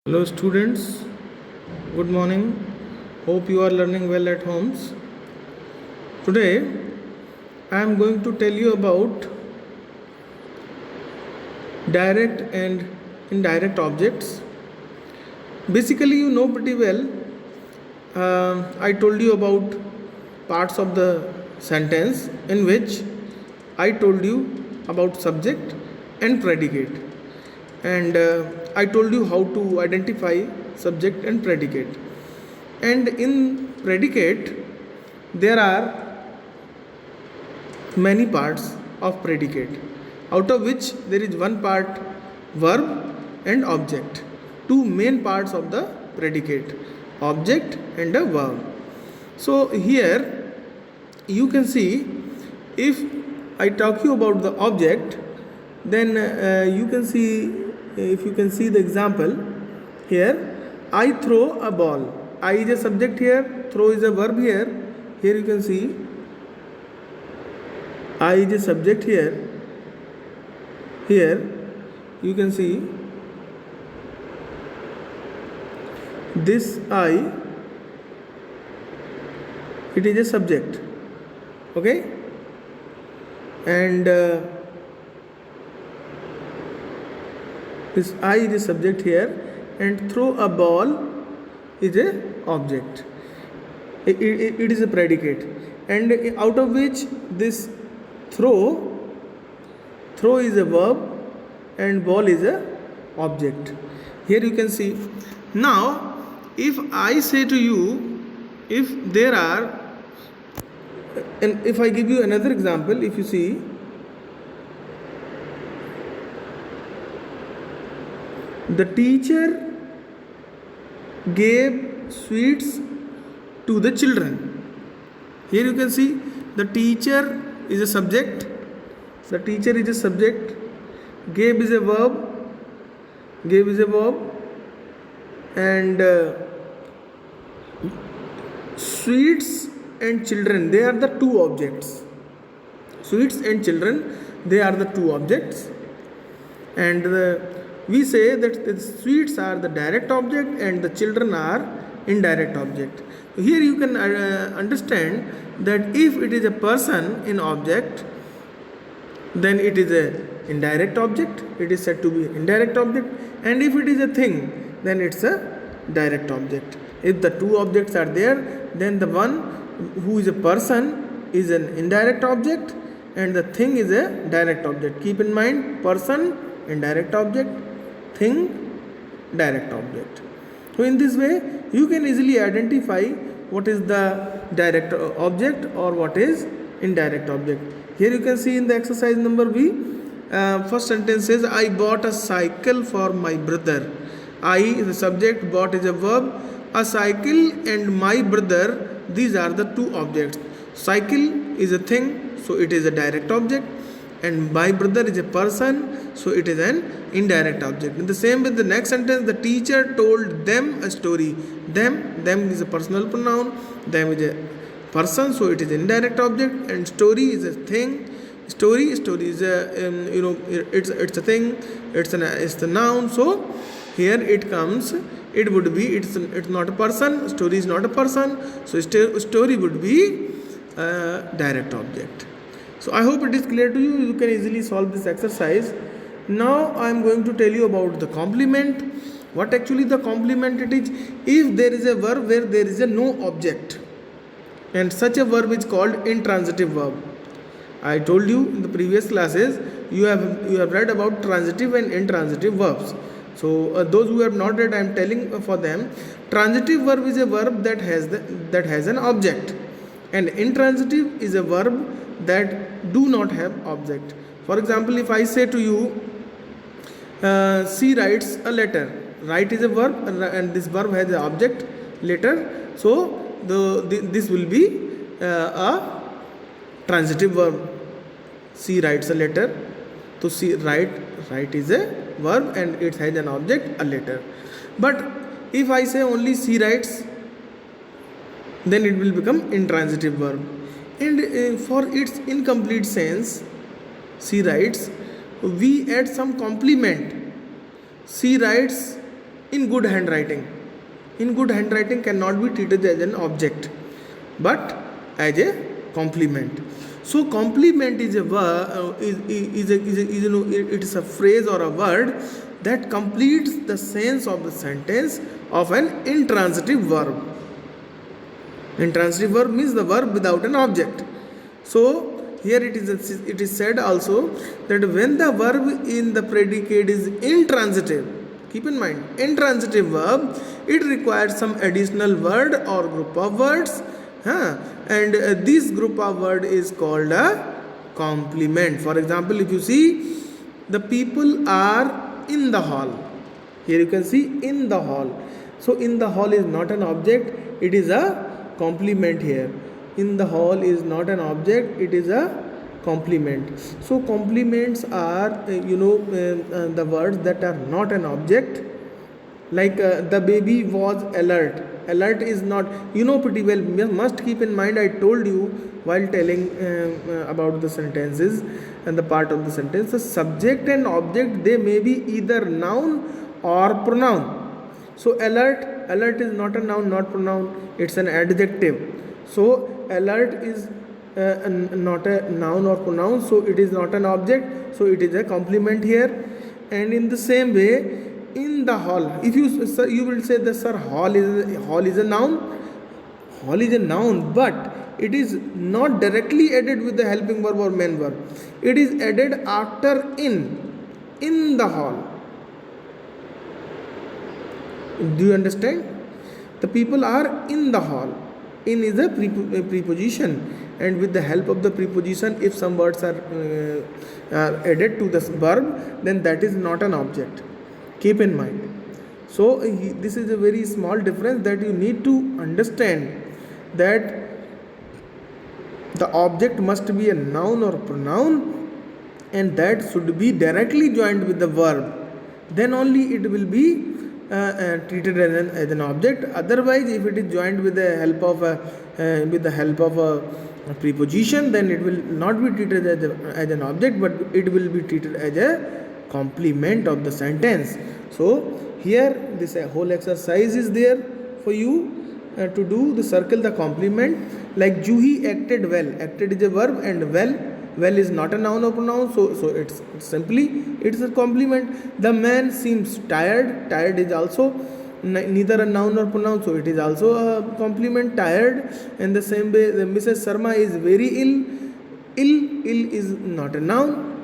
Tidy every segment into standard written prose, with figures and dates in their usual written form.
Hello students, good morning. Hope you are learning well at homes. Today I am going to tell you about direct and indirect objects. Basically, you know pretty well. I told you about parts of the sentence in which I told you about subject and predicate, and I told you how to identify subject and predicate. And in predicate, there are many parts of predicate, out of which there is one part verb and object, two main parts of the predicate, object and a verb. So here you can see, if I talk you about the object, then you can see, if you can see the example here, I throw a ball. I is a subject here, throw is a verb here. Here you can see I is a subject here. Here you can see this I, it is a subject, okay, and this I is a subject here, and throw a ball is a object. It is a predicate, and out of which this throw is a verb and ball is a object. Here you can see. Now if I say to you, if there are, and if I give you another example, if you see, the teacher gave sweets to the children. Here you can see the teacher is a subject, the teacher is a subject, gave is a verb, and sweets and children, they are the two objects. Sweets and children, they are the two objects, and we say that the sweets are the direct object and the children are indirect object. Here you can understand that if it is a person in object, then it is a indirect object, it is said to be indirect object, and if it is a thing, then it's a direct object. If the two objects are there, then the one who is a person is an indirect object and the thing is a direct object. Keep in mind, person indirect object, thing direct object. So in this way you can easily identify what is the direct object or what is indirect object. Here you can see in the exercise number B, first sentence says, I bought a cycle for my brother. I is the subject, bought is a verb, a cycle and my brother, these are the two objects. Cycle is a thing, so it is a direct object, and my brother is a person, so it is an indirect object. In the same way, the next sentence, the teacher told them a story. Them is a personal pronoun, them is a person, so it is indirect object, and story is a thing. Story is a it's a thing, it's the noun. So here it comes, it would be, it's not a person, story is not a person, so story would be a direct object. So I hope it is clear to you. You can easily solve this exercise. Now I am going to tell you about the complement. What actually the complement it is? If there is a verb where there is a no object, and such a verb is called intransitive verb. I told you in the previous classes, you have read about transitive and intransitive verbs. So those who have not read, I am telling for them. Transitive verb is a verb that has an object, and intransitive is a verb that do not have object. For example, if I say to you, she writes a letter. Write is a verb, and this verb has an object, letter. So this will be a transitive verb. She writes a letter. So she write is a verb and it has an object, a letter. But if I say only she writes, then it will become intransitive verb. And for its incomplete sense, she writes, we add some complement. She writes in good handwriting. In good handwriting cannot be treated as an object, but as a complement. So complement is a word, it is a phrase or a word that completes the sense of the sentence of an intransitive verb. Intransitive verb means the verb without an object. So here it is said also that when the verb in the predicate is intransitive, keep in mind, intransitive verb, it requires some additional word or group of words, and this group of word is called a complement. For example, if you see, the people are in the hall. Here you can see in the hall. So in the hall is not an object, it is a complement here. In the hall is not an object, it is a complement. So complements are the words that are not an object, like the baby was alert. Alert is not, pretty well, must keep in mind, I told you while telling about the sentences and the part of the sentence, the subject and object, they may be either noun or pronoun. So alert is not a noun, not pronoun, it's an adjective. So alert is not a noun or pronoun, so it is not an object, so it is a complement here. And in the same way, in the hall, if you will say that, sir, hall is a noun. Hall is a noun, but it is not directly added with the helping verb or main verb. It is added after in the hall. Do you understand? The people are in the hall. In is a preposition, and with the help of the preposition, if some words are added to the verb, then that is not an object. Keep in mind. So this is a very small difference that you need to understand, that the object must be a noun or pronoun, and that should be directly joined with the verb. Then only it will be treated as an object. Otherwise, if it is joined with the help of a preposition, then it will not be treated as an object, but it will be treated as a complement of the sentence. So here this whole exercise is there for you to do. The circle the complement, like Juhi acted well. Acted is a verb, and well is not a noun or pronoun, so it's a complement. The man seems tired is also neither a noun or pronoun, so it is also a complement, tired. And the same way, the Mrs. Sharma is very ill is not a noun,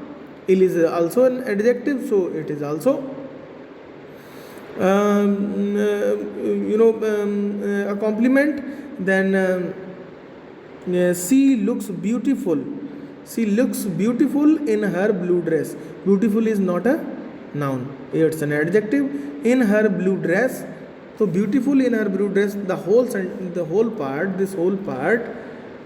ill is also an adjective, so it is also a complement. Then she looks beautiful. She looks beautiful in her blue dress. Beautiful is not a noun, it's an adjective. In her blue dress. So beautiful in her blue dress, this whole part,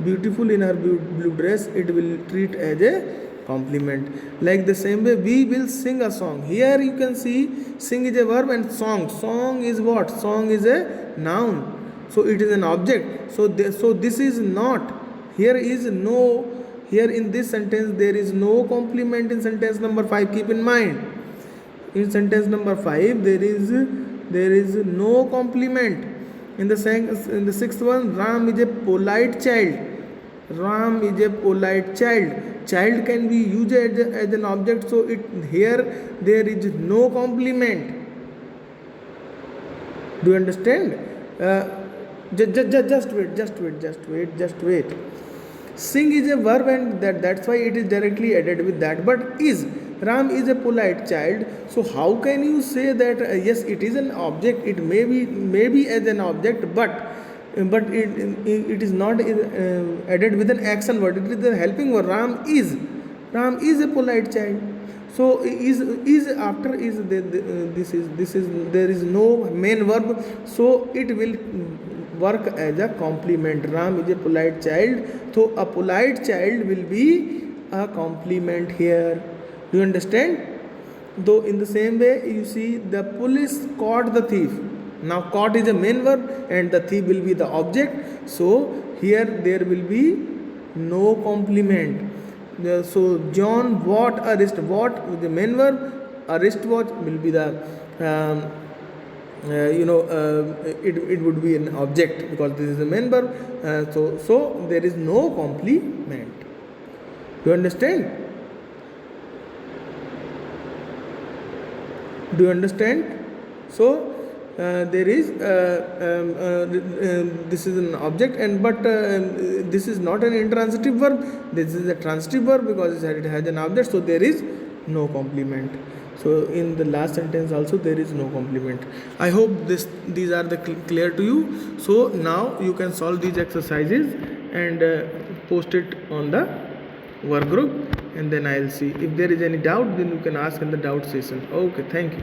beautiful in her blue dress, it will treat as a complement. Like the same way, we will sing a song. Here you can see, sing is a verb and song is what? Song is a noun, so it is an object. So this is not, here in this sentence there is no complement. In sentence number 5, keep in mind, in sentence number 5 there is no complement. In the 6th one, Ram is a polite child. Ram is a polite child. Child can be used as an object, so here there is no complement. Do you understand? Just wait. Sing is a verb, and that's why it is directly added with that. But Ram is a polite child, so how can you say that yes, it is an object? It may be as an object, but it is not added with an action word. It is a helping word. Ram is a polite child. So is after is there is no main verb, so it will work as a complement. Ram is a polite child, so a polite child will be a complement here. Do you understand? Though in the same way, you see, the police caught the thief. Now caught is a main verb and the thief will be the object, so here there will be no complement. So John bought a wristwatch with the main verb. A wristwatch will be the it would be an object because this is a main verb. So there is no complement. Do you understand? Do you understand? So there is this is an object, and but this is not an intransitive verb. This is a transitive verb because it has an object. So there is no complement. So in the last sentence also there is no complement. I hope these are clear to you. So now you can solve these exercises and post it on the work group, and then I'll see if there is any doubt. Then you can ask in the doubt session. Okay, thank you.